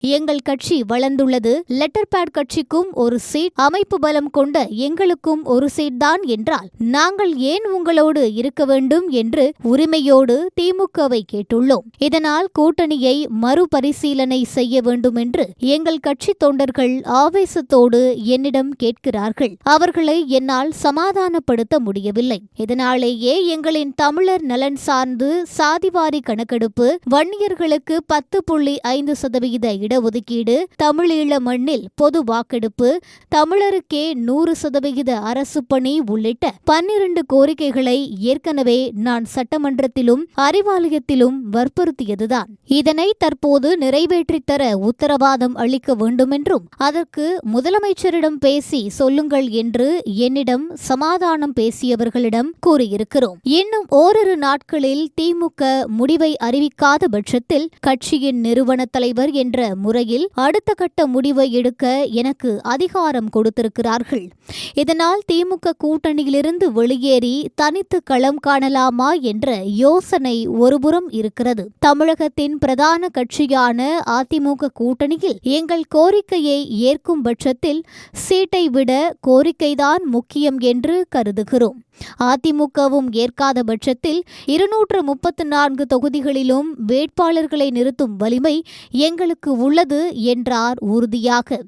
எங்கள் கட்சி வளர்ந்துள்ளது. லெட்டர் பேட் கட்சிக்கும் ஒரு சீட், அமைப்பு பலம் கொண்ட எங்களுக்கும் ஒரு சீட் தான் என்றால் நாங்கள் ஏன் உங்களோடு இருக்க வேண்டும் என்று உரிமையோடு திமுகவை கேட்டுள்ளோம். இதனால் கூட்டணியை மறுபரிசீலனை செய்ய வேண்டும் என்று எங்கள் கட்சி தொண்டர்கள் ஆவேசத்தோடு என்னிடம் கேட்கிறார்கள். அவர்களை என்னால் சமாதானப்படுத்த முடியவில்லை. இதனாலேயே எங்களின் தமிழர் நலன் சார்ந்து சாதிவாரி கணக்கெடுப்பு, வன்னியர்களுக்கு 10.5% இடஒதுக்கீடு, தமிழீழ மண்ணில் பொது வாக்கெடுப்பு, தமிழருக்கே 100% அரசு பணி உள்ளிட்ட 12 கோரிக்கைகளை ஏற்கனவே நான் சட்டமன்றத்திலும் அறிவாலயத்திலும் வற்புறுத்தியதுதான். இதனை தற்போது நிறைவேற்றித் தர உத்தரவாதம் அளிக்க வேண்டுமென்றும் அதற்கு முதலமைச்சரிடம் பேசி சொல்லுங்கள் என்று என்னிடம் சமாதானம் பேசியவர்களிடம் கூறியிருக்கிறோம். இன்னும் ஓரிரு நாட்களில் திமுக முடிவை அறிவிக்காத பட்சத்தில் கட்சியின் நிறுவன தலைவர் என்ற முறையில் அடுத்த கட்ட முடிவை எடுக்க எனக்கு அதிகாரம் கொடுத்திருக்கிறார்கள். இதனால் திமுக கூட்டணியிலிருந்து வெளியேறி தனித்து களம் காணலாமா என்ற யோசனை ஒருபுறம் இருக்கிறது. தமிழகத்தின் பிரதான கட்சியான அதிமுக கூட்டணியில் எங்கள் கோரிக்கையை ஏற்கும் பட்சத்தில் சீட்டை விட கோரிக்கைதான் முக்கியம் என்று கருதுகிறோம். அதிமுகவும் ஏற்காத பட்சத்தில் 234 தொகுதிகளிலும் வேட்பாளர்களை நிறுத்தும் வலிமை எங்களுக்கு உள்ளது என்றார் உறுதியாக.